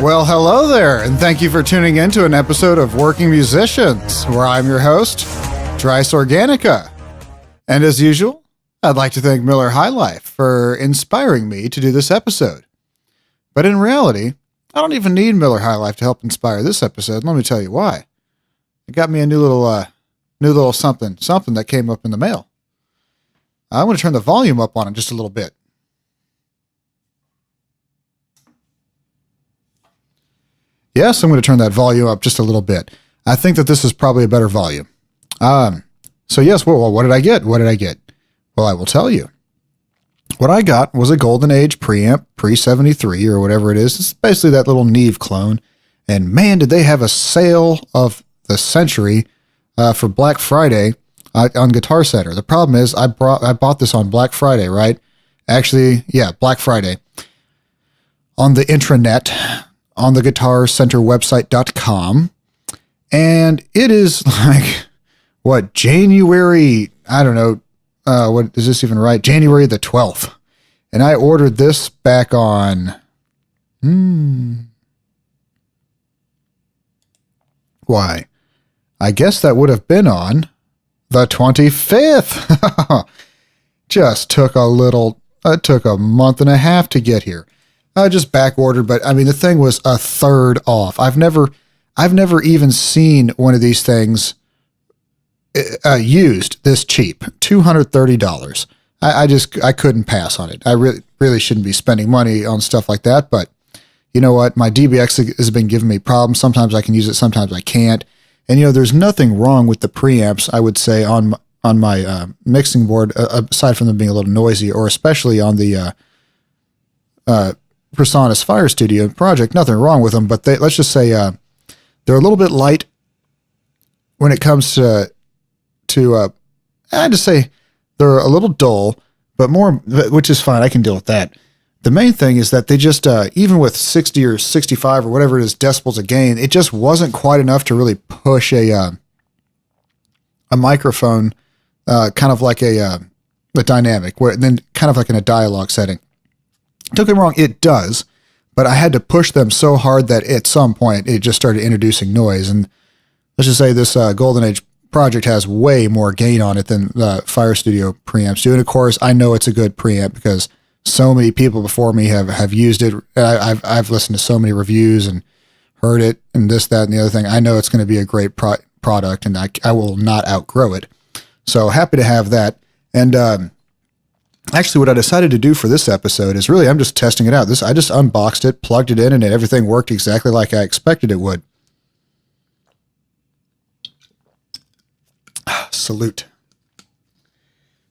Well, hello there, and thank you for tuning in to an episode of Working Musicians, where I'm your host, Dris Organica. And as usual, I'd like to thank Miller High Life for inspiring me to do this episode. But in reality, I don't even need Miller High Life to help inspire this episode. Let me tell you why. It got me a new little something that came up in the mail. I want to turn the volume up on it just a little bit. Yes, I'm going to turn that volume up just a little bit. I think that this is probably a better volume. So yes, well, what did I get? Well, I will tell you. What I got was a Golden Age Preamp Pre-73 or whatever it is. It's basically that little Neve clone. And man, did they have a sale of the century for Black Friday on Guitar Center. The problem is I bought this on Black Friday, right? Actually, yeah, Black Friday. On the intranet, on the Guitar Center website.com. And it is like, what, January, I don't know, what is this even right? January the 12th. And I ordered this back on, why? I guess that would have been on the 25th. Just took it took a month and a half to get here. I just back ordered, but I mean, the thing was a third off. I've never even seen one of these things used this cheap, $230. I couldn't pass on it. I really shouldn't be spending money on stuff like that, but you know what? My DBX has been giving me problems. Sometimes I can use it, sometimes I can't. And there's nothing wrong with the preamps, I would say, on my mixing board, aside from them being a little noisy, or especially on the Presonus Fire Studio project. Nothing wrong with them, but let's just say they're a little bit light when it comes to I just say they're a little dull, but more, which is fine. I can deal with that. The main thing is that they just, even with 60 or 65 or whatever it is decibels of gain, it just wasn't quite enough to really push a microphone, kind of like a dynamic, where then kind of like in a dialogue setting. Don't get me wrong, it does, but I had to push them so hard that at some point it just started introducing noise. And let's just say this Golden Age project has way more gain on it than the Fire Studio preamps do. And of course, I know it's a good preamp because so many people before me have used it. I've listened to so many reviews and heard it and this, that, and the other thing. I know it's going to be a great product, and I will not outgrow it. So happy to have that. And actually, what I decided to do for this episode is really, I'm just testing it out. I just unboxed it, plugged it in, and everything worked exactly like I expected it would. Salute.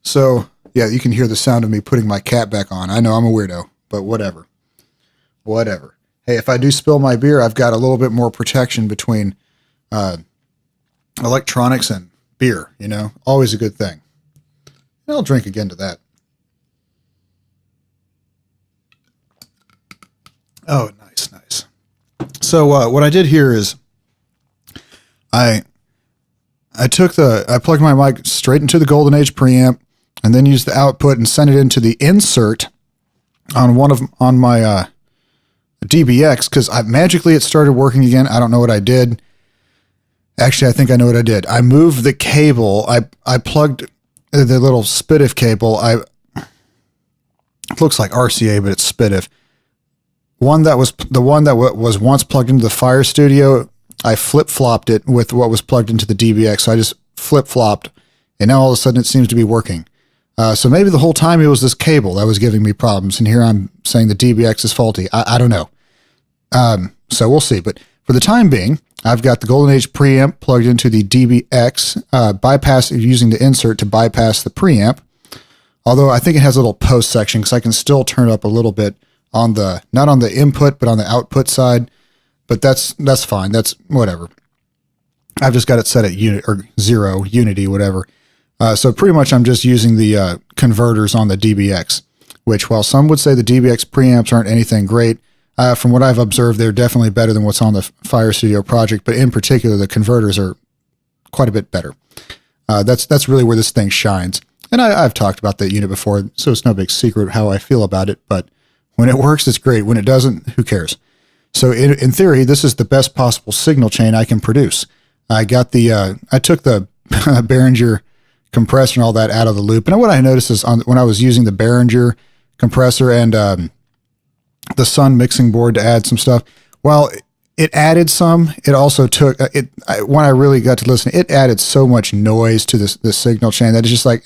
So, yeah, you can hear the sound of me putting my cap back on. I know I'm a weirdo, but whatever. Hey, if I do spill my beer, I've got a little bit more protection between electronics and beer, always a good thing. And I'll drink again to that. Oh, nice. So what I did here is I plugged my mic straight into the Golden Age preamp, and then used the output and sent it into the insert on my DBX, because magically it started working again. I don't know what I did. Actually, I think I know what I did. I moved the cable. I plugged the little SPDIF cable. It looks like RCA, but it's SPDIF. The one that was once plugged into the Fire Studio, I flip-flopped it with what was plugged into the DBX. So I just flip-flopped, and now all of a sudden it seems to be working. So maybe the whole time it was this cable that was giving me problems, and here I'm saying the DBX is faulty. I don't know. So we'll see. But for the time being, I've got the Golden Age preamp plugged into the DBX, using the insert to bypass the preamp. Although I think it has a little post section, because I can still turn up a little bit on not on the input, but on the output side. But that's fine. That's whatever. I've just got it set at zero, unity, whatever. So pretty much I'm just using the converters on the DBX, which, while some would say the DBX preamps aren't anything great, from what I've observed, they're definitely better than what's on the Fire Studio project. But in particular, the converters are quite a bit better. That's really where this thing shines. And I've talked about that unit before, so it's no big secret how I feel about it. But when it works, it's great. When it doesn't, who cares? So in theory, this is the best possible signal chain I can produce. I got I took the Behringer compressor and all that out of the loop. And what I noticed is when I was using the Behringer compressor and the Sun mixing board to add some stuff, well, it added some. It also took when I really got to listen, it added so much noise to this signal chain that it's just like,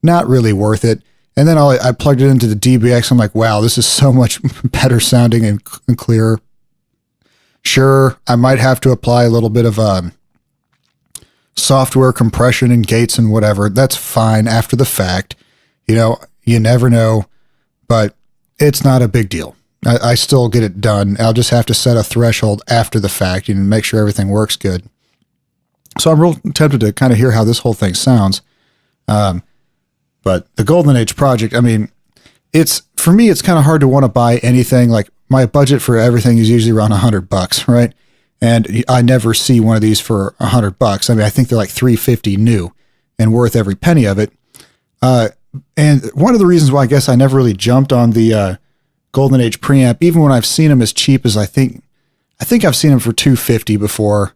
not really worth it. And then I plugged it into the DBX. I'm like, wow, this is so much better sounding and clearer. Sure, I might have to apply a little bit of software compression and gates and whatever. That's fine after the fact. You never know, but it's not a big deal. I still get it done. I'll just have to set a threshold after the fact and make sure everything works good. So I'm real tempted to kind of hear how this whole thing sounds. But the Golden Age project, I mean, for me, it's kind of hard to want to buy anything. Like my budget for everything is usually around $100, right? And I never see one of these for $100. I mean, I think they're like $350 new and worth every penny of it. And one of the reasons why I guess I never really jumped on the Golden Age Preamp, even when I've seen them as cheap as I think I've seen them for $250 before,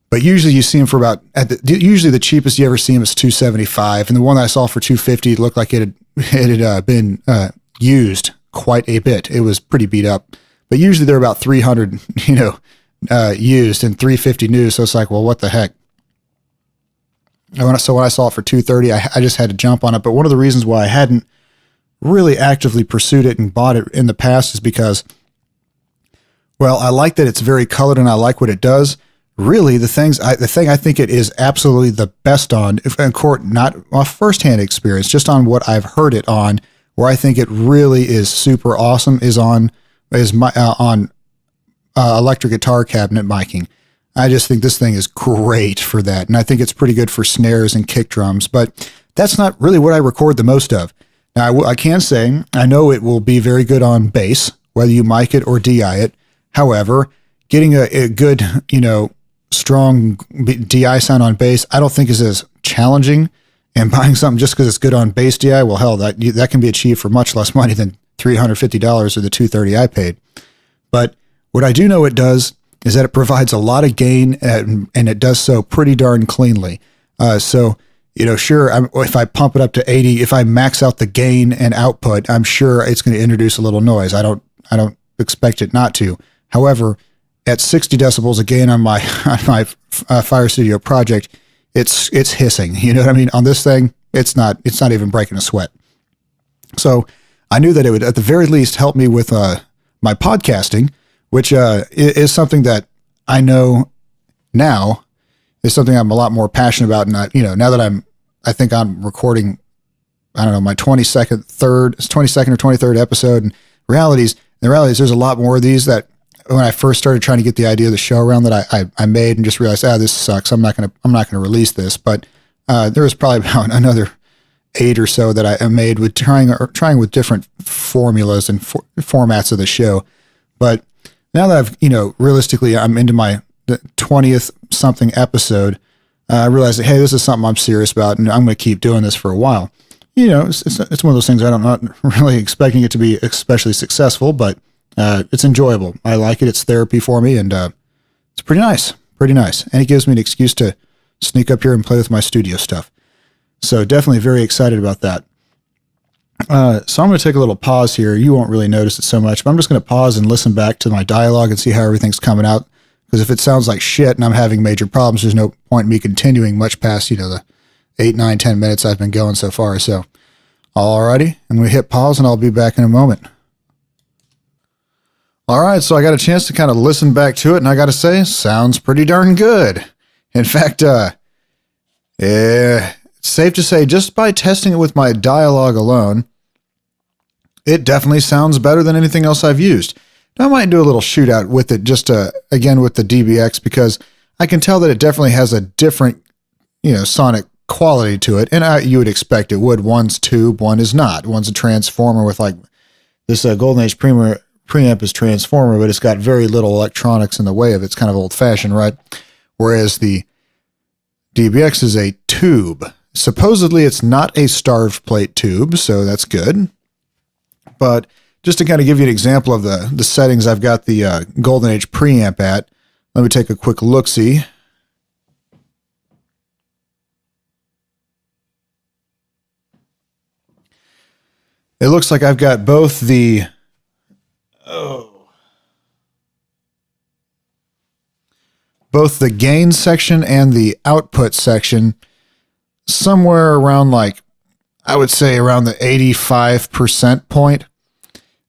but usually you see them for about usually the cheapest you ever see them is $275, and the one that I saw for $250 looked like it had been used quite a bit. It was pretty beat up, but usually they're about $300, used and $350 new. So it's like, well, what the heck? So when I saw it for $230, I just had to jump on it. But one of the reasons why I hadn't really actively pursued it and bought it in the past is because, well, I like that it's very colored and I like what it does. Really, the thing I think it is absolutely the best on, not a firsthand experience, just on what I've heard it on, where I think it really is super awesome, is on electric guitar cabinet miking. I just think this thing is great for that, and I think it's pretty good for snares and kick drums, but that's not really what I record the most of. Now, I can say, I know it will be very good on bass, whether you mic it or DI it. However, getting a good, strong DI sound on bass, I don't think is as challenging, and buying something just because it's good on bass DI, well, hell, that can be achieved for much less money than $350 or the $230 I paid. But what I do know it does is that it provides a lot of gain, and it does so pretty darn cleanly. Sure, if I pump it up to 80, if I max out the gain and output, I'm sure it's going to introduce a little noise. I don't expect it not to. However, at 60 decibels a gain on my Fire Studio project, it's hissing. You know what I mean? On this thing, it's not even breaking a sweat. So I knew that it would at the very least help me with my podcasting, which is something that I know now is something I'm a lot more passionate about. And now that I think I'm recording, I don't know, my 22nd or 23rd episode, and the reality is there's a lot more of these that when I first started trying to get the idea of the show around that I made and just realized, this sucks. I'm not going to release this. But there was probably about another 8 or so that I made with trying with different formulas and formats of the show. But now that I've, realistically, I'm into my 20th something episode, I realized that, hey, this is something I'm serious about, and I'm going to keep doing this for a while. It's one of those things I'm not really expecting it to be especially successful, but it's enjoyable. I like it. It's therapy for me, and it's pretty nice. And it gives me an excuse to sneak up here and play with my studio stuff. So definitely very excited about that. So I'm going to take a little pause here. You won't really notice it so much, but I'm just going to pause and listen back to my dialogue and see how everything's coming out. Because if it sounds like shit and I'm having major problems, there's no point in me continuing much past, the 8, 9, 10 minutes I've been going so far. So, alrighty, I'm going to hit pause and I'll be back in a moment. All right, so I got a chance to kind of listen back to it, and I got to say, sounds pretty darn good. In fact, it's safe to say, just by testing it with my dialogue alone, it definitely sounds better than anything else I've used. Now, I might do a little shootout with it, just again with the DBX, because I can tell that it definitely has a different, sonic quality to it, and you would expect it would. One's tube, one is not. One's a transformer with like this Golden Age Preamp is transformer, but it's got very little electronics in the way of it. It's kind of old-fashioned, right? Whereas the DBX is a tube. Supposedly, it's not a starved plate tube, so that's good. But just to kind of give you an example of the settings I've got the Golden Age Preamp at, let me take a quick look-see. It looks like I've got both the both the gain section and the output section somewhere around, like, I would say around the 85% point.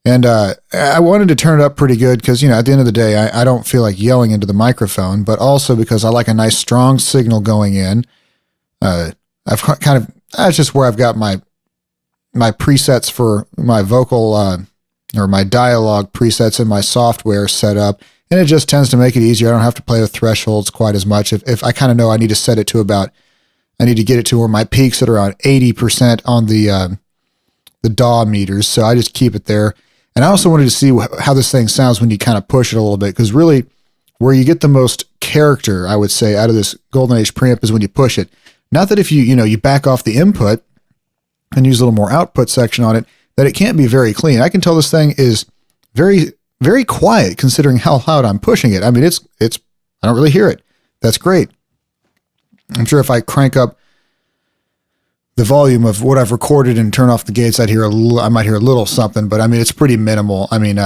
And I wanted to turn it up pretty good because, you know, at the end of the day, I don't feel like yelling into the microphone, but also because I like a nice strong signal going in. I've kind of, that's just where I've got my presets for my vocal or my dialogue presets in my software set up. And it just tends to make it easier. I don't have to play with thresholds quite as much. If I kind of know I need to set it to about, I need to get it to where my peaks at around 80% on the DAW meters. So I just keep it there. And I also wanted to see how this thing sounds when you kind of push it a little bit. Because really, where you get the most character, I would say, out of this Golden Age preamp is when you push it. Not that if you back off the input and use a little more output section on it, that it can't be very clean. I can tell this thing is very, very quiet considering how loud I'm pushing it. I mean, it's I don't really hear it. That's great. I'm sure if I crank up the volume of what I've recorded and turn off the gates, I might hear a little something, but I mean, it's pretty minimal. I mean,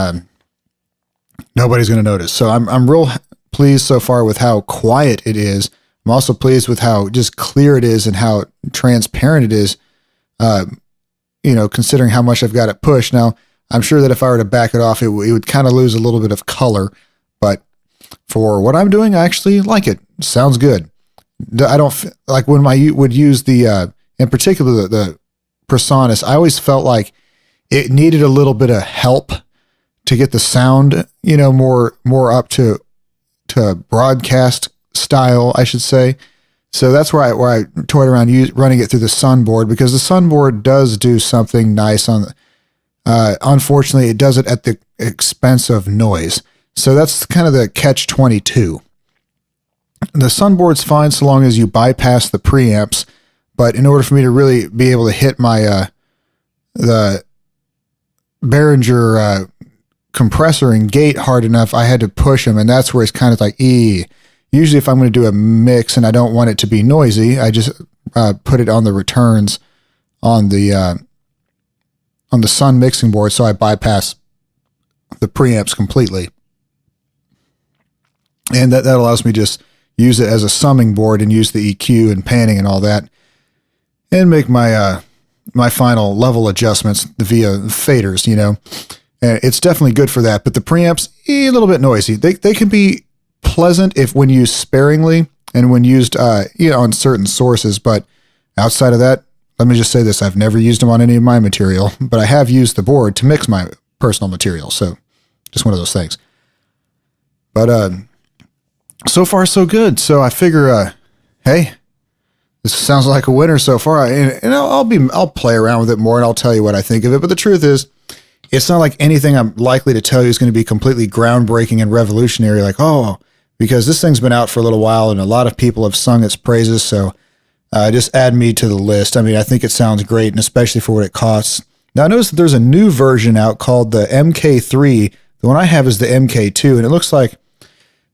nobody's going to notice. So I'm real pleased so far with how quiet it is. I'm also pleased with how just clear it is and how transparent it is, considering how much I've got it pushed. Now, I'm sure that if I were to back it off, it would kind of lose a little bit of color, but for what I'm doing, I actually like it. Sounds good. I don't like when I would use the, in particular, the Presonus, I always felt like it needed a little bit of help to get the sound, more up to broadcast style, I should say. So that's where I toyed around running it through the Sunboard, because the Sunboard does do something nice on unfortunately, it does it at the expense of noise. So that's kind of the catch-22. The Sunboard's fine so long as you bypass the preamps, but in order for me to really be able to hit my the Behringer compressor and gate hard enough, I had to push them, and that's where it's kind of like, Usually if I'm going to do a mix and I don't want it to be noisy, I just put it on the returns on the Sun mixing board, so I bypass the preamps completely. And that allows me to just use it as a summing board and use the EQ and panning and all that, and make my my final level adjustments via faders, And it's definitely good for that. But the preamps, a little bit noisy. They can be pleasant when used sparingly and when used on certain sources, but outside of that, let me just say this, I've never used them on any of my material, but I have used the board to mix my personal material, so just one of those things. But so far so good. So I figure hey, this sounds like a winner so far, and I'll play around with it more and I'll tell you what I think of it. But the truth is, it's not like anything I'm likely to tell you is going to be completely groundbreaking and revolutionary, because this thing's been out for a little while and a lot of people have sung its praises. So just add me to the list. I mean, I think it sounds great, and especially for what it costs. Now, I noticed that there's a new version out called the MK3. The one I have is the MK2, and it looks like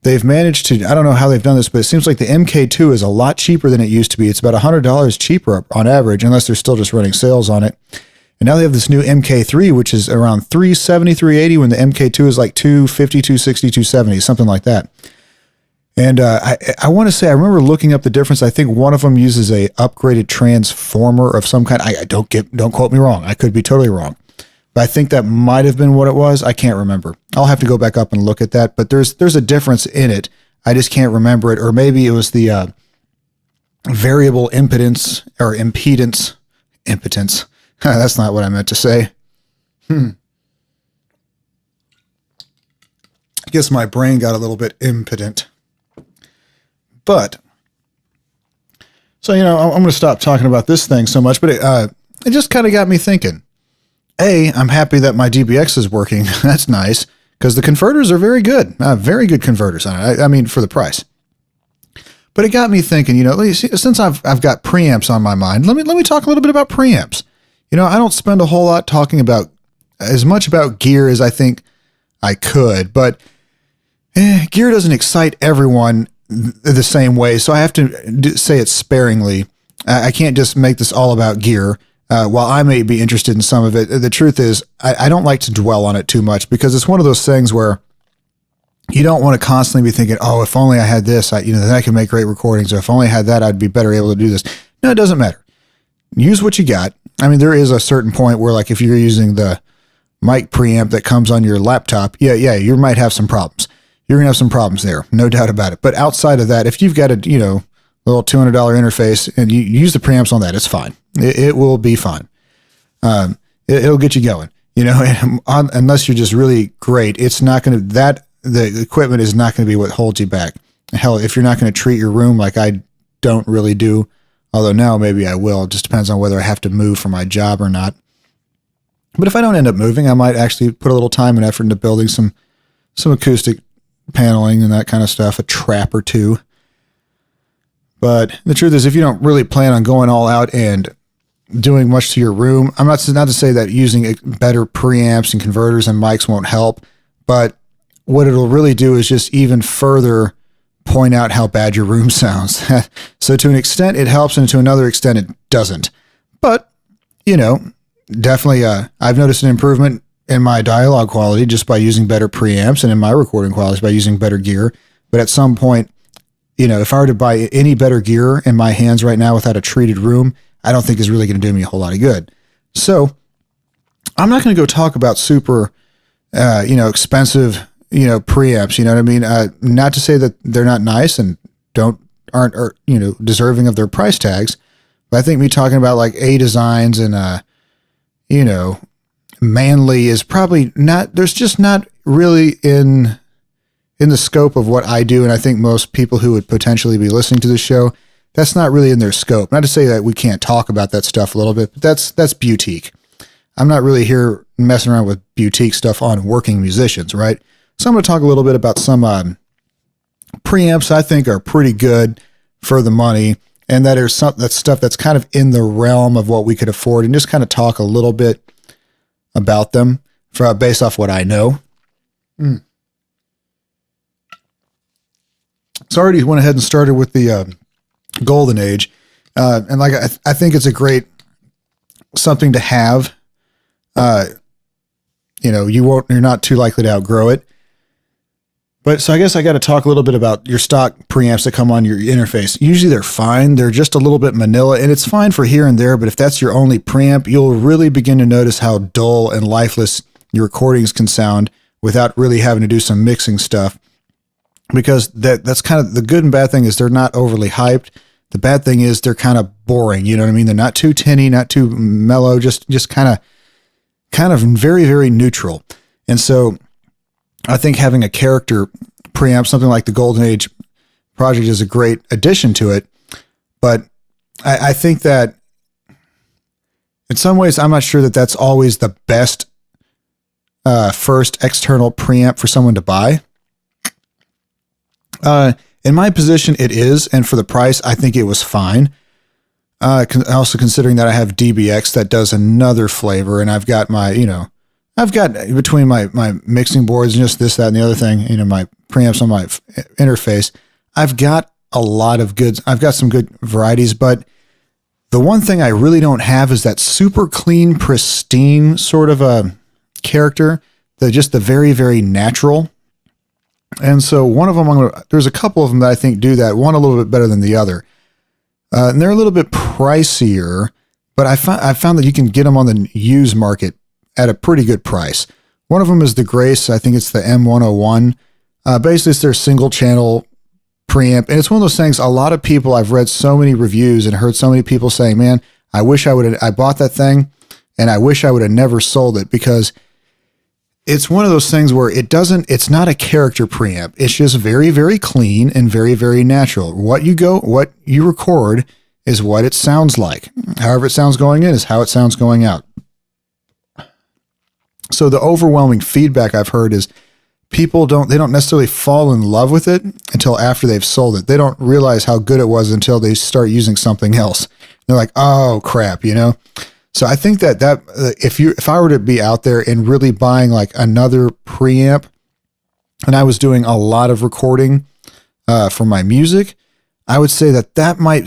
they've managed to, I don't know how they've done this, but it seems like the MK2 is a lot cheaper than it used to be. It's about $100 cheaper on average, unless they're still just running sales on it. And now they have this new MK3, which is around $370, $380, when the MK2 is like $250, $260, $270, something like that. And I want to say, I remember looking up the difference. I think one of them uses a upgraded transformer of some kind. Don't quote me wrong. I could be totally wrong. But I think that might have been what it was. I can't remember. I'll have to go back up and look at that. But there's a difference in it. I just can't remember it. Or maybe it was the variable impedance or impedance. Impotence. That's not what I meant to say. I guess my brain got a little bit impotent. But, so, I'm going to stop talking about this thing so much, but it just kind of got me thinking. I'm happy that my DBX is working. That's nice, because the converters are very good. Very good converters. I mean, for the price. But it got me thinking, since I've got preamps on my mind, let me talk a little bit about preamps. I don't spend a whole lot talking about as much about gear as I think I could, but gear doesn't excite everyone the same way. So I have to say it sparingly. I can't just make this all about gear. While I may be interested in some of it, the truth is I don't like to dwell on it too much, because it's one of those things where you don't want to constantly be thinking, oh, if only I had this, then I could make great recordings. Or if only I had that, I'd be better able to do this. No, it doesn't matter. Use what you got. I mean, there is a certain point where, like, if you're using the mic preamp that comes on your laptop, you might have some problems. You're going to have some problems there, no doubt about it. But outside of that, if you've got a, little $200 interface and you use the preamps on that, it's fine. It will be fine. It'll get you going, unless you're just really great. It's not going to, the equipment is not going to be what holds you back. Hell, if you're not going to treat your room like I don't really do, although now maybe I will, it just depends on whether I have to move for my job or not. But if I don't end up moving, I might actually put a little time and effort into building some acoustic paneling and that kind of stuff, a trap or two. But the truth is, if you don't really plan on going all out and doing much to your room, I'm not to say that using better preamps and converters and mics won't help, but what it'll really do is just even further point out how bad your room sounds. So to an extent it helps, and to another extent it doesn't. But, definitely I've noticed an improvement in my dialogue quality just by using better preamps, and in my recording quality by using better gear. But at some point, if I were to buy any better gear in my hands right now without a treated room, I don't think is really going to do me a whole lot of good. So I'm not going to go talk about super, expensive, preamps, you know what I mean? Not to say that they're not nice and aren't deserving of their price tags, but I think me talking about like A designs and, Manly is probably not, there's just not really in the scope of what I do. And I think most people who would potentially be listening to the show, that's not really in their scope. Not to say that we can't talk about that stuff a little bit, but that's boutique. I'm not really here messing around with boutique stuff on working musicians, right? So I'm going to talk a little bit about some preamps I think are pretty good for the money, and that's stuff that's kind of in the realm of what we could afford, and just kind of talk a little bit about them based off what I know. So I already went ahead and started with the Golden Age, and like I think it's a great something to have. You're not too likely to outgrow it. But so I guess I got to talk a little bit about your stock preamps that come on your interface. Usually they're fine. They're just a little bit manila, and it's fine for here and there. But if that's your only preamp, you'll really begin to notice how dull and lifeless your recordings can sound without really having to do some mixing stuff. Because that's kind of the good and bad thing is they're not overly hyped. The bad thing is they're kind of boring. You know what I mean? They're not too tinny, not too mellow, just kind of very, very neutral. And so I think having a character preamp, something like the Golden Age project, is a great addition to it. But I think that in some ways, I'm not sure that that's always the best first external preamp for someone to buy. In my position, it is, and for the price, I think it was fine. Also considering that I have DBX that does another flavor, and I've got between my mixing boards and just this, that, and the other thing, my preamps on my interface, I've got some good varieties, but the one thing I really don't have is that super clean, pristine sort of a character, just the very, very natural. And so one of them, there's a couple of them that I think do that, one a little bit better than the other. And they're a little bit pricier, but I found that you can get them on the used market at a pretty good price. One of them is the Grace. I think it's the M101. Basically, it's their single channel preamp. And it's one of those things, a lot of people, I've read so many reviews and heard so many people saying, man, I bought that thing and I wish I would have never sold it, because it's one of those things where it's not a character preamp. It's just very, very clean and very, very natural. What you record is what it sounds like. However it sounds going in is how it sounds going out. So the overwhelming feedback I've heard is people don't necessarily fall in love with it until after they've sold it. They don't realize how good it was until they start using something else. They're like, oh crap, So I think that if I were to be out there and really buying like another preamp, and I was doing a lot of recording for my music, I would say that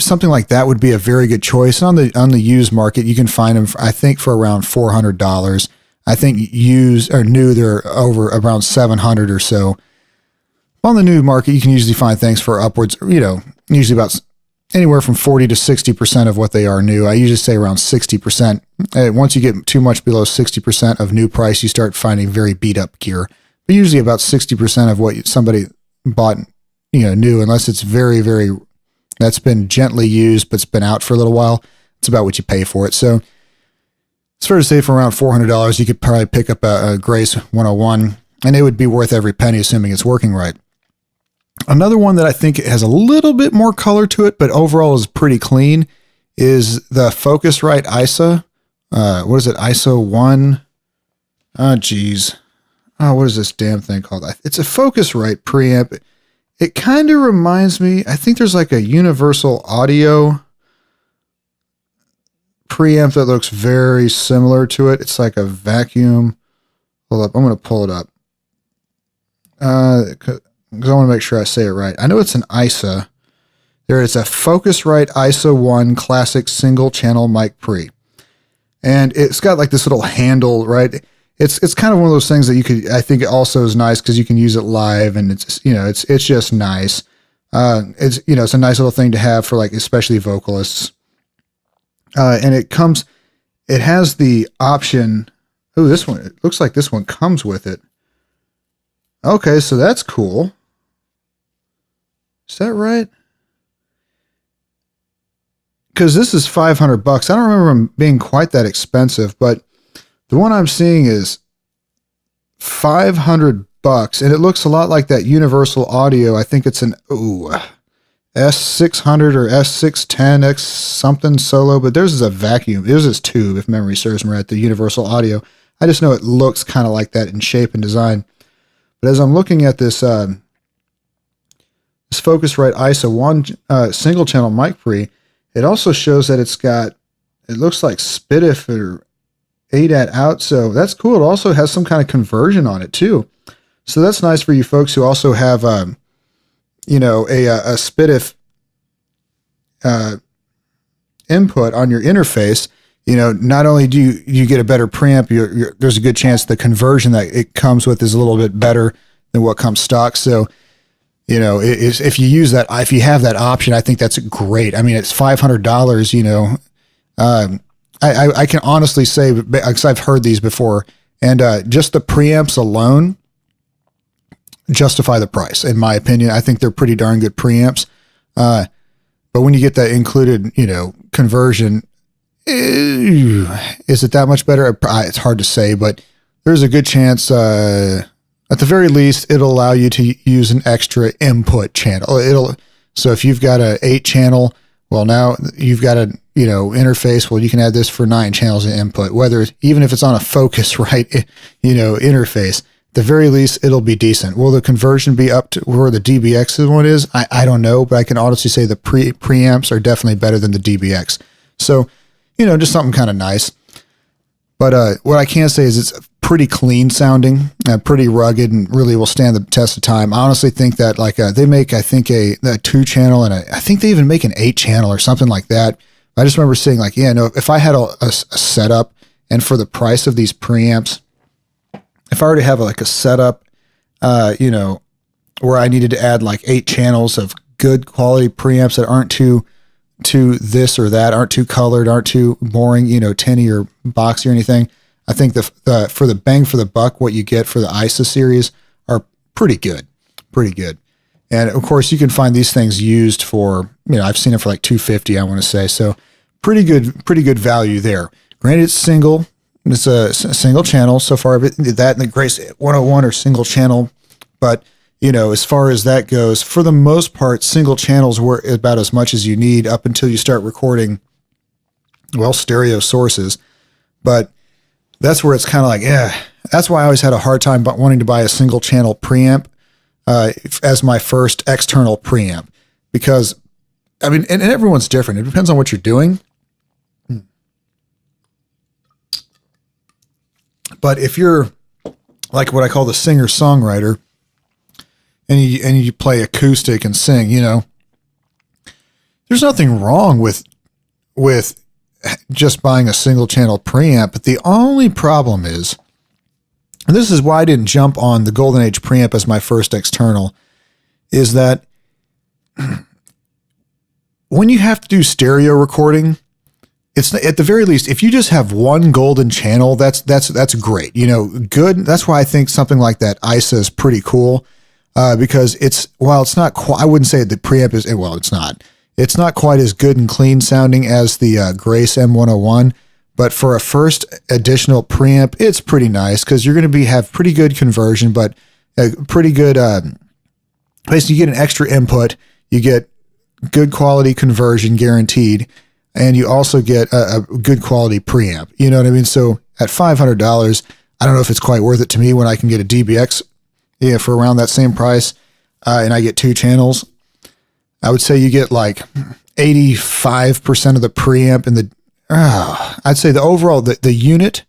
something like that would be a very good choice. On the used market, you can find them, I think, for around $400. I think used or new, they're over around $700 or so. On the new market, you can usually find things for upwards, usually about anywhere from 40 to 60% of what they are new. I usually say around 60%. Once you get too much below 60% of new price, you start finding very beat up gear. But usually about 60% of what somebody bought, new, unless it's very, very, that's been gently used, but it's been out for a little while. It's about what you pay for it. So it's fair to say for around $400, you could probably pick up a Grace 101, and it would be worth every penny, assuming it's working right. Another one that I think has a little bit more color to it, but overall is pretty clean, is the Focusrite ISA. What is it? ISO 1? Oh, geez. Oh, what is this damn thing called? It's a Focusrite preamp. It kind of reminds me, I think there's like a Universal Audio preamp that looks very similar to it. It's like a vacuum. Hold up, I'm going to pull it up. Because I want to make sure I say it right. I know it's an ISA. There is a Focusrite ISA 1 Classic Single Channel Mic Pre. And it's got like this little handle, right? It's kind of one of those things that I think it also is nice because you can use it live, and it's just nice. It's a nice little thing to have for like, especially vocalists. And it has the option. Oh, this one, it looks like this one comes with it. Okay, so that's cool. Is that right? Because this is $500. I don't remember them being quite that expensive, but the one I'm seeing is $500, and it looks a lot like that Universal Audio. I think it's an S600 or S610 X something solo, but theirs is a vacuum. Theirs is tube, if memory serves me right, the Universal Audio. I just know it looks kind of like that in shape and design. But as I'm looking at this Focusrite ISA 1 single channel mic pre, it also shows that it looks like SPDIF or ADAT out, so that's cool. It also has some kind of conversion on it too. So that's nice for you folks who also have, a SPDIF input on your interface. Not only do you get a better preamp, there's a good chance the conversion that it comes with is a little bit better than what comes stock. So, if you use that, if you have that option, I think that's great. I mean, it's $500, I can honestly say, because I've heard these before, and just the preamps alone justify the price, in my opinion. I think they're pretty darn good preamps. But when you get that included, conversion, is it that much better? It's hard to say, but there's a good chance, at the very least, it'll allow you to use an extra input channel. So if you've got a 8 channel, well, now you've got a, interface. Well, you can add this for 9 channels of input, even if it's on a Focusrite, interface. At the very least, it'll be decent. Will the conversion be up to where the DBX one is? I don't know, but I can honestly say the preamps are definitely better than the DBX. So, just something kind of nice. But what I can say is it's pretty clean sounding, pretty rugged, and really will stand the test of time. I honestly think that they make, I think, a 2 channel, and I think they even make an 8 channel or something like that. I just remember saying if I had a setup, and for the price of these preamps, if I were to have a setup, where I needed to add 8 channels of good quality preamps that aren't too this or that, aren't too colored, aren't too boring, tinny or boxy or anything. I think for the bang for the buck, what you get for the ISA series are pretty good. And of course, you can find these things used for, I've seen it for $250, I want to say. So pretty good value there. Granted, it's single. It's a single channel so far. That and the Grace 101 are single channel, but as far as that goes, for the most part, single channels were about as much as you need up until you start recording, stereo sources. But that's where it's kind of that's why I always had a hard time wanting to buy a single channel preamp as my first external preamp, because and everyone's different. It depends on what you're doing. But if you're like what I call the singer-songwriter, and you play acoustic and sing, there's nothing wrong with just buying a single channel preamp. But the only problem is, and this is why I didn't jump on the Golden Age Preamp as my first external, is that when you have to do stereo recording, it's at the very least, if you just have one golden channel, that's great. Good. That's why I think something like that ISA is pretty cool, because while it's not quite, I wouldn't say the preamp is, well, it's not. It's not quite as good and clean sounding as the Grace M101, but for a first additional preamp, it's pretty nice because you're going to have pretty good conversion, but a pretty good, basically you get an extra input, you get good quality conversion guaranteed, and you also get a good quality preamp. You know what I mean? So at $500, I don't know if it's quite worth it to me when I can get a DBX for around that same price, and I get 2 channels. I would say you get like 85% of the preamp and I'd say the overall, the unit,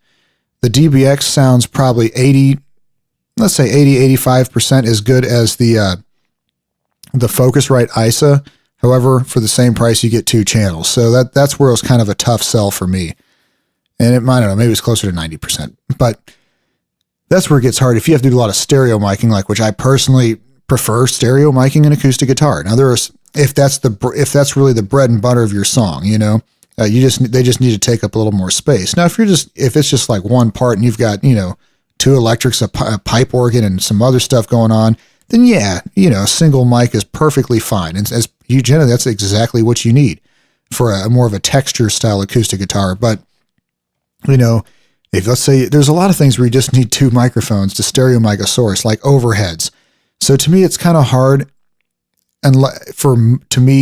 the DBX sounds probably 85% as good as the Focusrite ISA. However, for the same price, you get 2 channels. So that's where it was kind of a tough sell for me. And I don't know, maybe it's closer to 90%, but that's where it gets hard. If you have to do a lot of stereo miking, which I personally prefer stereo miking an acoustic guitar. Now if that's really the bread and butter of your song, they just need to take up a little more space. Now, if it's just like one part and you've got, 2 electrics, a pipe organ and some other stuff going on, then yeah, a single mic is perfectly fine. And as generally, that's exactly what you need for a more of a texture style acoustic guitar. But, if let's say there's a lot of things where you just need 2 microphones to stereo mic a source, like overheads. So to me, it's kind of hard and for me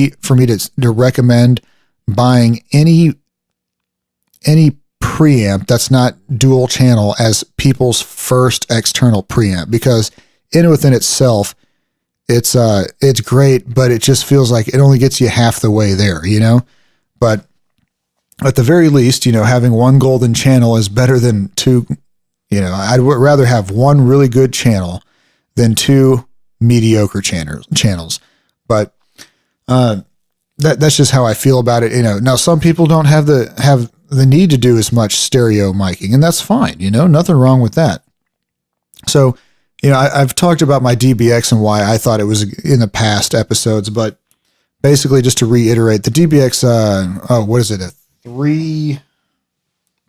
to recommend buying any preamp that's not dual channel as people's first external preamp, because in and within itself, it's great, but it just feels like it only gets you half the way there, But at the very least, having one golden channel is better than 2. I'd rather have one really good channel than 2 mediocre channels. But that's just how I feel about it. Now some people don't have the need to do as much stereo miking, and that's fine. Nothing wrong with that. So, I've talked about my DBX and why I thought it was in the past episodes, but basically just to reiterate, the DBX,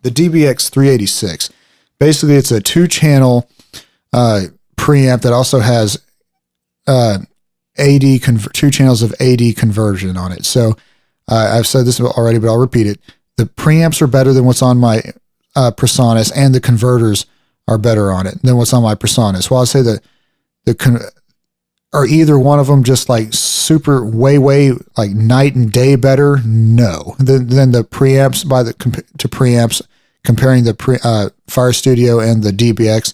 the DBX 386. Basically, it's a 2-channel preamp that also has 2 channels of AD conversion on it. So I've said this already, but I'll repeat it. The preamps are better than what's on my PreSonus, and the converters are better on it than what's on my PreSonus. Well, I'll say that are either one of them just like super way like night and day better? No. Then the preamps to preamps, comparing the Fire Studio and the DBX,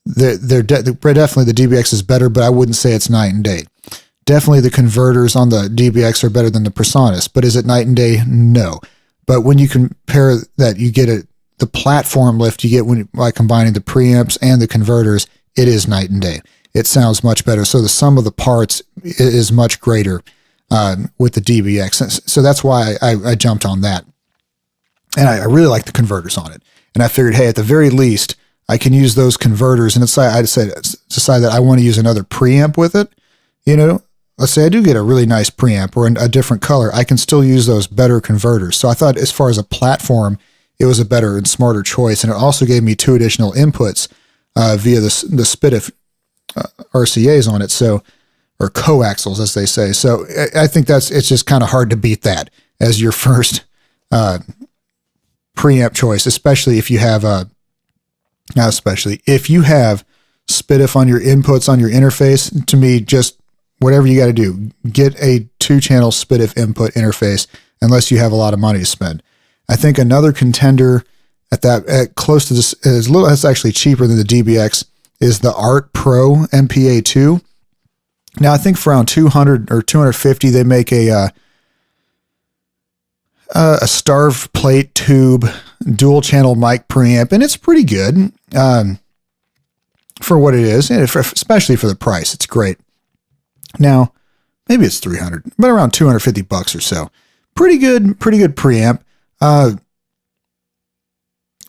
they're definitely the DBX is better, but I wouldn't say it's night and day. Definitely the converters on the DBX are better than the PreSonus, but is it night and day? No. But when you compare that, you get the platform lift you get by combining the preamps and the converters, it is night and day. It sounds much better. So the sum of the parts is much greater with the DBX. So that's why I jumped on that. And I really like the converters on it. And I figured, hey, at the very least, I can use those converters. And I decided that I want to use another preamp with it. Let's say I do get a really nice preamp or a different color. I can still use those better converters. So I thought as far as a platform, it was a better and smarter choice. And it also gave me 2 additional inputs via the Spitif RCAs on it. So, or coaxials, as they say. So I think it's just kind of hard to beat that as your first preamp choice, especially if you have if you have Spitif on your inputs on your interface. To me, just whatever you got to do, get a 2-channel Spitif input interface, unless you have a lot of money to spend. I think another contender at close to this, that's actually cheaper than the DBX, is the Art Pro MPA2. Now I think for around $200 or $250, they make a a starved plate tube dual channel mic preamp, and it's pretty good for what it is, and especially for the price. It's great. Now, maybe it's $300, but around $250 or so. Pretty good preamp.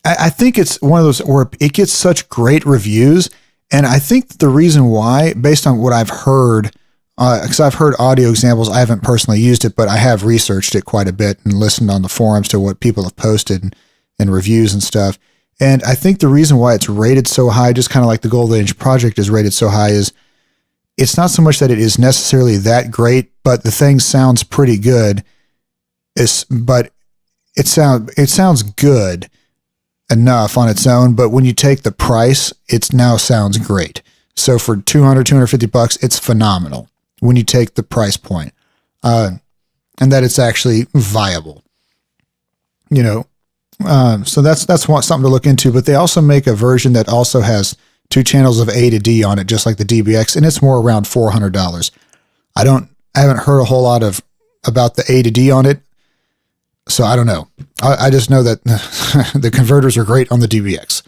I think it's one of those where it gets such great reviews, and I think the reason why, based on what I've heard, because I've heard audio examples, I haven't personally used it, but I have researched it quite a bit and listened on the forums to what people have posted and reviews and stuff. And I think the reason why it's rated so high, just kind of like the Golden Age project is rated so high, is it's not so much that it is necessarily that great, but the thing sounds pretty good. But it sounds good enough on its own, but when you take the price, it now sounds great. So for $250, it's phenomenal when you take the price point, and that it's actually viable, so that's something to look into. But they also make a version that also has 2 channels of A to D on it, just like the DBX, and it's more around $400. I haven't heard a whole lot about the A to D on it, so I don't know. I just know that the converters are great on the DBX.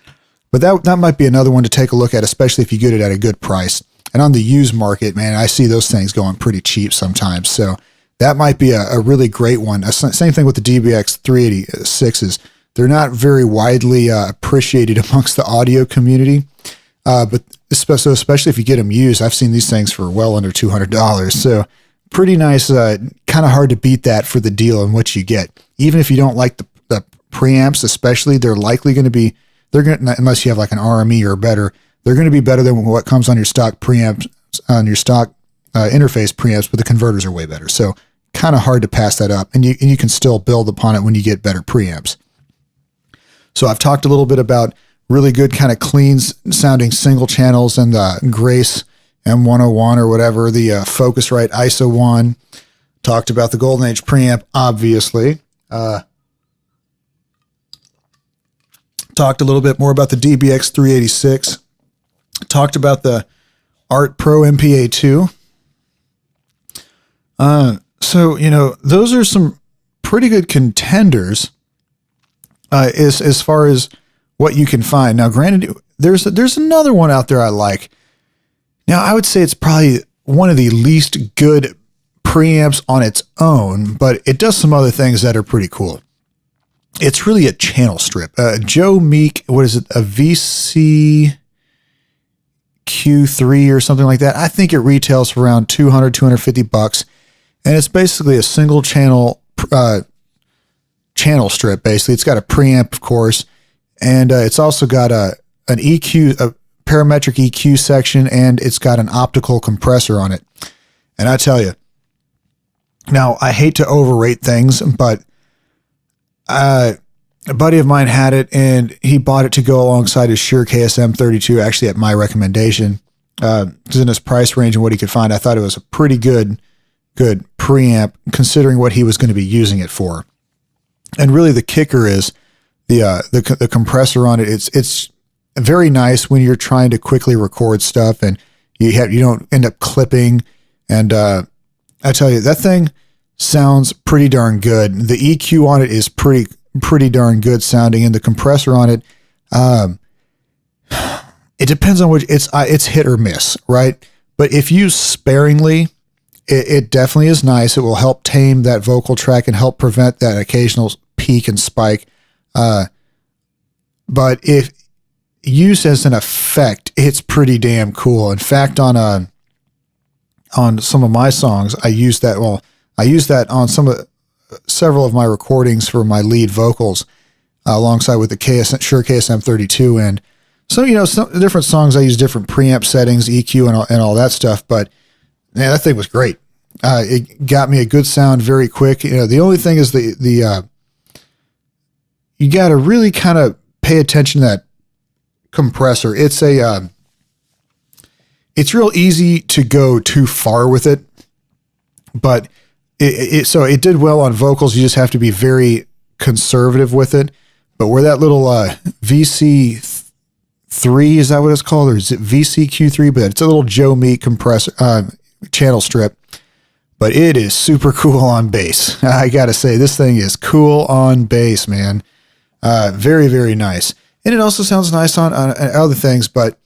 But that might be another one to take a look at, especially if you get it at a good price. And on the used market, man, I see those things going pretty cheap sometimes. So that might be a really great one. Same thing with the DBX 386s. They're not very widely appreciated amongst the audio community. But especially if you get them used, I've seen these things for well under $200. So pretty nice, kind of hard to beat that for the deal and what you get. Even if you don't like the preamps, especially, they're likely going to be, unless you have like an RME or better, they're going to be better than what comes on your stock preamps, on your stock interface preamps, but the converters are way better. So kind of hard to pass that up, and you can still build upon it when you get better preamps. So I've talked a little bit about really good kind of clean sounding single channels and the Grace M101 or whatever, the Focusrite ISO 1. Talked about the Golden Age Preamp, obviously. Talked a little bit more about the DBX 386. Talked about the Art Pro MPA2. So, those are some pretty good contenders as far as what you can find. Now, granted, there's another one out there I like. Now, I would say it's probably one of the least good preamps on its own, but it does some other things that are pretty cool. It's really a channel strip. Joe Meek, what is it? A VC Q3 or something like that. I think it retails for around $250, and it's basically a single channel channel strip. Basically, it's got a preamp, of course, and it's also got an EQ, a parametric EQ section, and it's got an optical compressor on it. And I tell you, now I hate to overrate things, but a buddy of mine had it, and he bought it to go alongside his Shure KSM32, actually at my recommendation. Because in his price range and what he could find, I thought it was a pretty good preamp considering what he was going to be using it for. And really the kicker is the compressor on it. It's very nice when you're trying to quickly record stuff and you don't end up clipping. And I tell you, that thing sounds pretty darn good. The EQ on it is pretty darn good sounding, and the compressor on it, it depends on which it's hit or miss, right? But if used sparingly, it definitely is nice. It will help tame that vocal track and help prevent that occasional peak and spike. But if used as an effect, it's pretty damn cool. In fact, on some of my songs, I use that on several of my recordings for my lead vocals, alongside with the Shure KSM32. And so, some different songs, I use different preamp settings, EQ and all that stuff. But man, that thing was great. It got me a good sound very quick. The only thing is you got to really kind of pay attention to that compressor. It's real easy to go too far with it, but so it did well on vocals. You just have to be very conservative with it. But where that little VC3, is that what it's called? Or is it VCQ3? But it's a little Joe Meek compressor channel strip. but it is super cool on bass. I gotta say, this thing is cool on bass, man. Very, very nice. And it also sounds nice on other things, but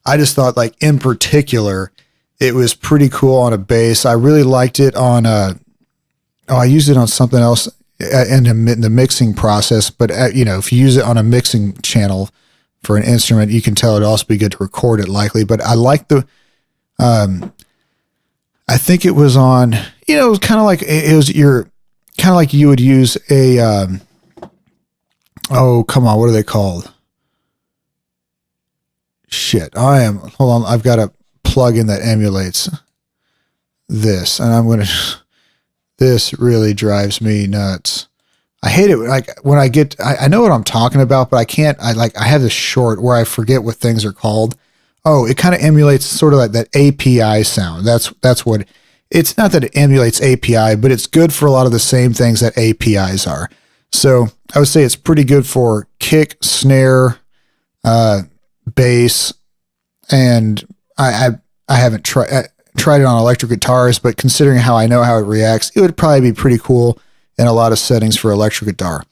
I just thought, like, in particular, it was pretty cool on a bass. I really liked it on, I used it on something else in the mixing process, but if you use it on a mixing channel for an instrument, you can tell it'd also be good to record it likely. But I like I think it was on, it was kind of like, you would use a, oh, come on, what are they called? Shit, hold on, I've got a plugin that emulates this, and this really drives me nuts. I hate it. Like when I know what I'm talking about, but I have this short where I forget what things are called. Oh, it kind of emulates sort of like that API sound. That's what, it's not that it emulates API, but it's good for a lot of the same things that APIs are. So I would say it's pretty good for kick, snare, bass, and I haven't tried it on electric guitars, but considering how I know how it reacts, it would probably be pretty cool in a lot of settings for electric guitar.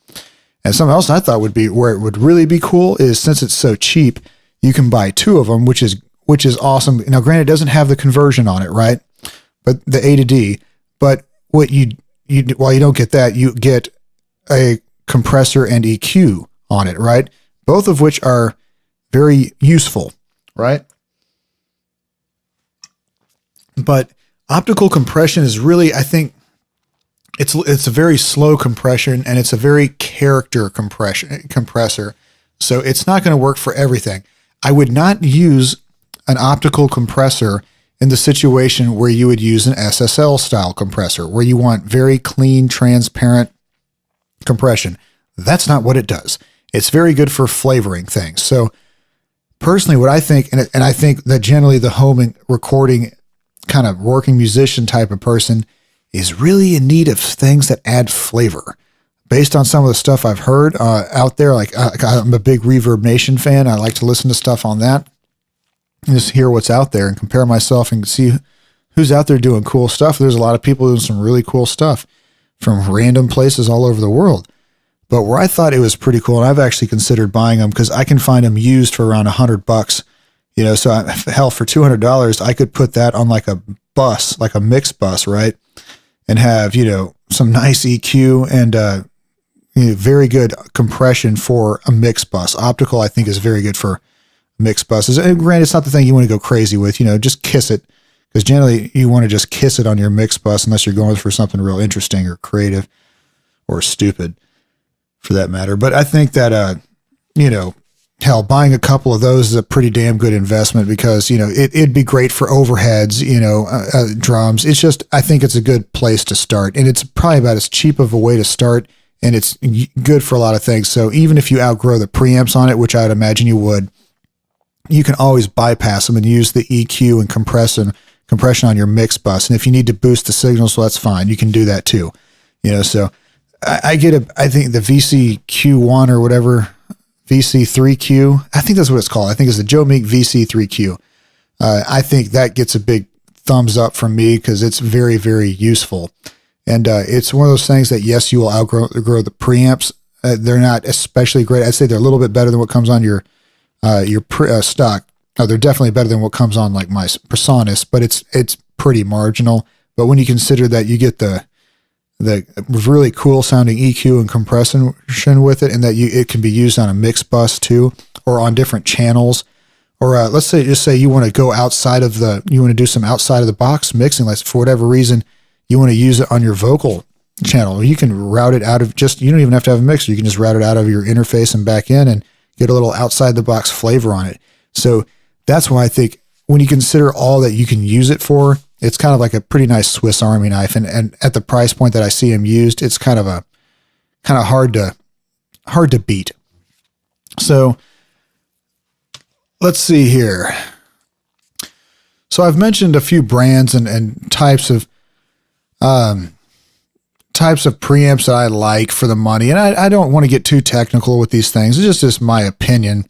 And something else I thought would be where it would really be cool is, since it's so cheap, you can buy two of them, which is awesome. Now, granted, it doesn't have the conversion on it, right? But the A to D. But what while you don't get that, you get a compressor and EQ on it, right? Both of which are very useful, right? But optical compression is really, I think, it's a very slow compression, and it's a very character compressor. So it's not going to work for everything. I would not use an optical compressor in the situation where you would use an SSL style compressor, where you want very clean, transparent compression. That's not what it does. It's very good for flavoring things. So personally, what I think, and I think that generally the home and recording kind of working musician type of person is really in need of things that add flavor. Based on some of the stuff I've heard out there, like I'm a big Reverb Nation fan. I like to listen to stuff on that and just hear what's out there and compare myself and see who's out there doing cool stuff. There's a lot of people doing some really cool stuff from random places all over the world. But where I thought it was pretty cool, and I've actually considered buying them because I can find them used for around $100. So hell, for $200, I could put that on like a bus, like a mix bus, right? And have, some nice EQ and, very good compression for a mix bus. Optical, I think, is very good for mix buses. And granted, it's not the thing you want to go crazy with, just kiss it. Because generally you want to just kiss it on your mix bus unless you're going for something real interesting or creative or stupid for that matter. But I think that, hell, buying a couple of those is a pretty damn good investment because, it'd be great for overheads, drums. It's just, I think it's a good place to start. And it's probably about as cheap of a way to start, and it's good for a lot of things. So even if you outgrow the preamps on it, which I would imagine you would, you can always bypass them and use the EQ and compression on your mix bus. And if you need to boost the signals, well, that's fine. You can do that too. So I think the VCQ1 or whatever, VC3Q, I think that's what it's called. I think it's the Joe Meek VC3Q. I think that gets a big thumbs up from me because it's very, very useful. And it's one of those things that, yes, you will outgrow the preamps. They're not especially great. I'd say they're a little bit better than what comes on your stock. They're definitely better than what comes on like my Personas, but it's pretty marginal. But when you consider that you get the really cool sounding EQ and compression with it, and that it can be used on a mix bus too, or on different channels, or let's say you want to go you want to do some outside of the box mixing, like for whatever reason, you want to use it on your vocal channel. You can route it out of you don't even have to have a mixer. You can just route it out of your interface and back in and get a little outside the box flavor on it. So that's why I think when you consider all that you can use it for, it's kind of like a pretty nice Swiss Army knife. And at the price point that I see them used, it's kind of hard to beat. So let's see here. So I've mentioned a few brands and types of preamps that I like for the money. And I don't want to get too technical with these things. It's just my opinion.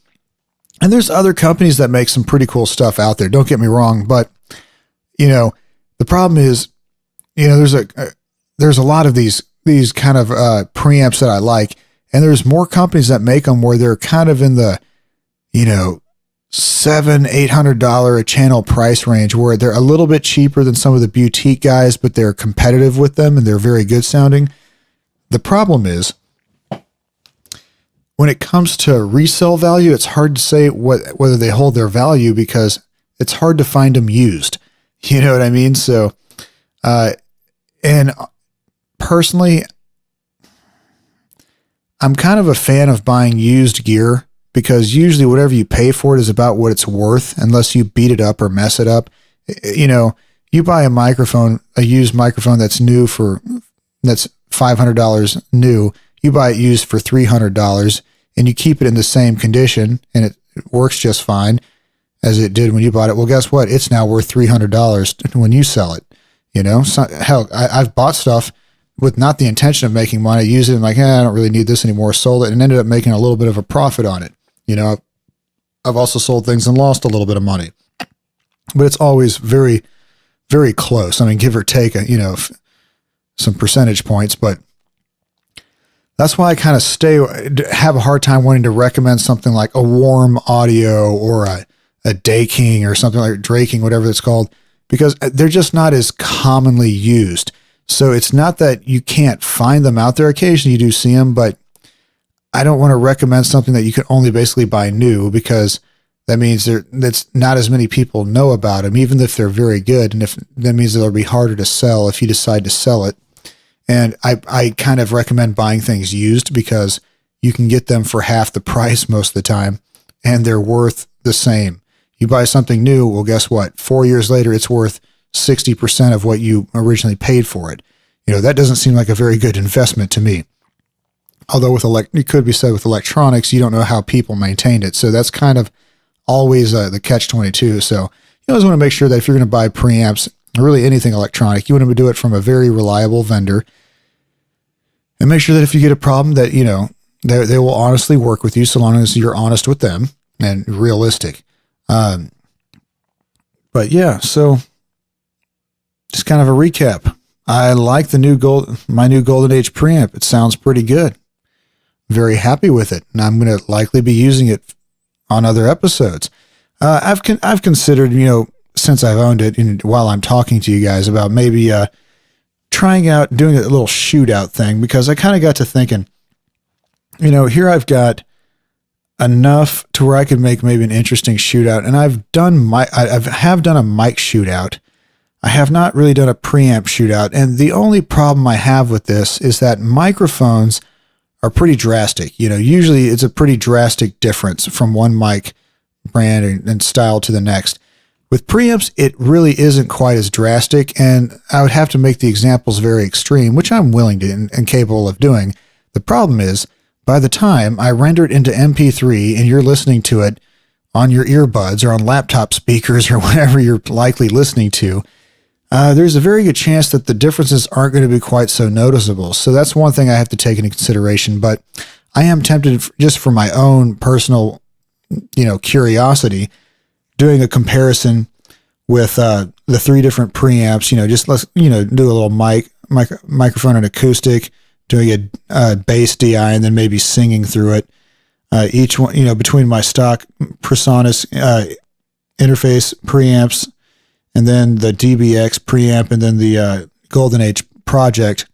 And there's other companies that make some pretty cool stuff out there. Don't get me wrong, but the problem is there's a lot of these kind of preamps that I like, and there's more companies that make them where they're kind of in the, $700-800 a channel price range, where they're a little bit cheaper than some of the boutique guys, but they're competitive with them and they're very good sounding. The problem is, when it comes to resale value, it's hard to say whether they hold their value because it's hard to find them used. You know what I mean? So, and personally, I'm kind of a fan of buying used gear, because usually whatever you pay for it is about what it's worth, unless you beat it up or mess it up. You buy a used microphone that's that's $500 new. You buy it used for $300 and you keep it in the same condition and it works just fine as it did when you bought it. Well, guess what? It's now worth $300 when you sell it. Hell, I've bought stuff with not the intention of making money. I use it and I don't really need this anymore. Sold it and ended up making a little bit of a profit on it. I've also sold things and lost a little bit of money, but it's always very, very close. I mean, give or take, some percentage points, but that's why I kind of have a hard time wanting to recommend something like a Warm Audio or a Daking or something like Draking, whatever it's called, because they're just not as commonly used. So it's not that you can't find them out there. Occasionally you do see them, but I don't want to recommend something that you can only basically buy new, because that means that's not as many people know about them, even if they're very good. And if that means they'll be harder to sell if you decide to sell it. And I kind of recommend buying things used because you can get them for half the price most of the time and they're worth the same. You buy something new, well, guess what? 4 years later, it's worth 60% of what you originally paid for it. That doesn't seem like a very good investment to me. Although it could be said with electronics, you don't know how people maintained it. So that's kind of always the catch-22. So you always want to make sure that if you're going to buy preamps, or really anything electronic, you want to do it from a very reliable vendor. And make sure that if you get a problem that, they will honestly work with you so long as you're honest with them and realistic. But yeah, so just kind of a recap. I like my new Golden Age preamp. It sounds pretty good. Very happy with it, and I'm going to likely be using it on other episodes. I've considered, since I've owned it, and while I'm talking to you guys, about maybe trying out doing a little shootout thing, because I kind of got to thinking, here I've got enough to where I could make maybe an interesting shootout, and I've done a mic shootout. I have not really done a preamp shootout, and the only problem I have with this is that microphones are pretty drastic. Usually it's a pretty drastic difference from one mic brand and style to the next. With preamps, it really isn't quite as drastic, and I would have to make the examples very extreme, which I'm willing to and capable of doing. The problem is, by the time I render it into MP3 and you're listening to it on your earbuds or on laptop speakers or whatever you're likely listening to, there's a very good chance that the differences aren't going to be quite so noticeable. So that's one thing I have to take into consideration, but I am tempted, just for my own personal, curiosity, doing a comparison with the three different preamps. Just let's do a little microphone and acoustic, doing a bass DI, and then maybe singing through it. Each one, between my stock PreSonus interface preamps, and then the DBX preamp, and then the Golden Age project.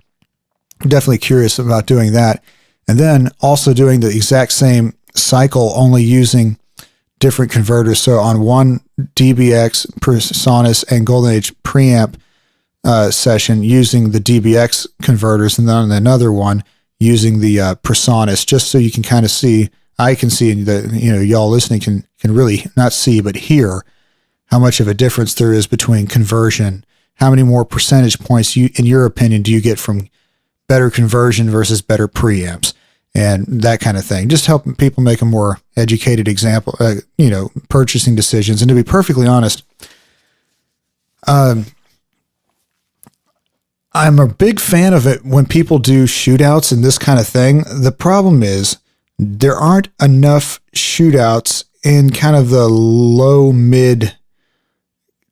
I'm definitely curious about doing that. And then also doing the exact same cycle, only using different converters. So on one DBX, PreSonus, and Golden Age preamp session, using the DBX converters, and then on another one using the PreSonus, just so you can kind of see, I can see, and y'all listening can really not see, but hear how much of a difference there is between conversion. How many more percentage points, in your opinion, do you get from better conversion versus better preamps, and that kind of thing? Just helping people make a more educated purchasing decisions. And to be perfectly honest, I'm a big fan of it when people do shootouts and this kind of thing. The problem is there aren't enough shootouts in kind of the low mid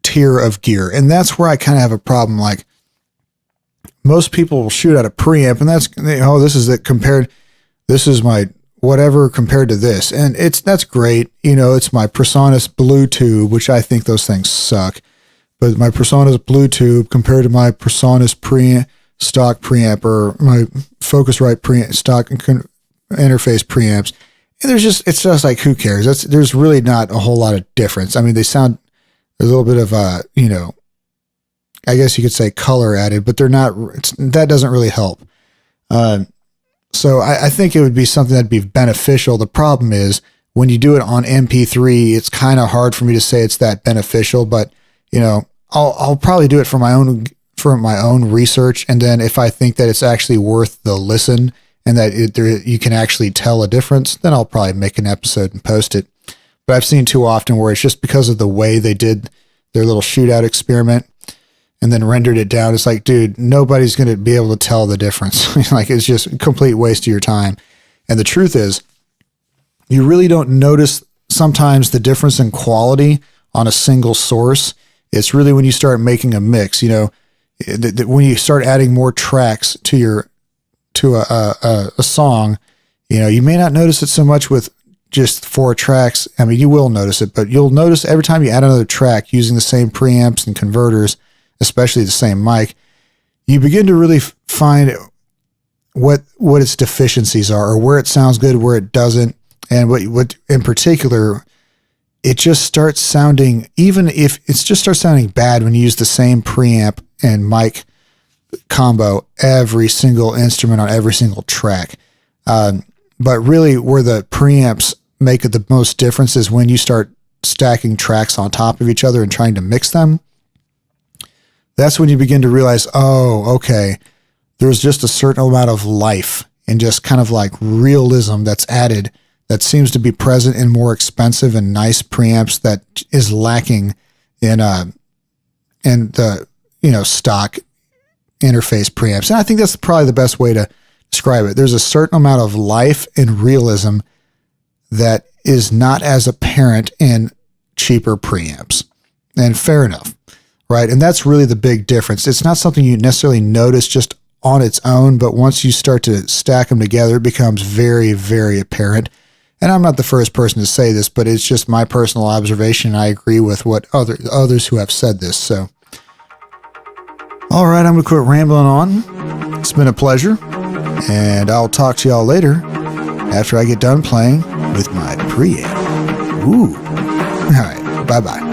tier of gear. And that's where I kind of have a problem. Like, most people will shoot out a preamp, and this is it compared. This is my whatever compared to this, and that's great. It's my PreSonus Blue Tube, which I think those things suck. But my PreSonus Blue Tube compared to my PreSonus stock preamp, or my Focusrite preamp stock interface preamps, and it's just like, who cares? There's really not a whole lot of difference. I mean, they sound a little bit of I guess you could say color added, but they're not. That doesn't really help. So I think it would be something that'd be beneficial. The problem is when you do it on MP3, it's kind of hard for me to say it's that beneficial, but I'll probably do it for my own research. And then if I think that it's actually worth the listen and that you can actually tell a difference, then I'll probably make an episode and post it. But I've seen too often where it's just because of the way they did their little shootout experiment and then rendered it down. It's like, dude, nobody's going to be able to tell the difference. Like, it's just a complete waste of your time. And the truth is, you really don't notice sometimes the difference in quality on a single source. It's really when you start making a mix, when you start adding more tracks to a song, you may not notice it so much with just 4 tracks. I mean, you will notice it, but you'll notice every time you add another track using the same preamps and converters, especially the same mic, you begin to really find what its deficiencies are, or where it sounds good, where it doesn't, and what in particular, it just starts sounding, bad when you use the same preamp and mic combo every single instrument on every single track. But really where the preamps make the most difference is when you start stacking tracks on top of each other and trying to mix them. That's when you begin to realize, oh, okay, there's just a certain amount of life and just kind of like realism that's added that seems to be present in more expensive and nice preamps that is lacking in the stock interface preamps. And I think that's probably the best way to describe it. There's a certain amount of life and realism that is not as apparent in cheaper preamps. And fair enough, right? And that's really the big difference. It's not something you necessarily notice just on its own, but once you start to stack them together, it becomes very, very apparent. And I'm not the first person to say this, but it's just my personal observation. I agree with what others who have said this. So, all right, I'm going to quit rambling on. It's been a pleasure, and I'll talk to y'all later after I get done playing with my preamp. Ooh. All right, bye-bye.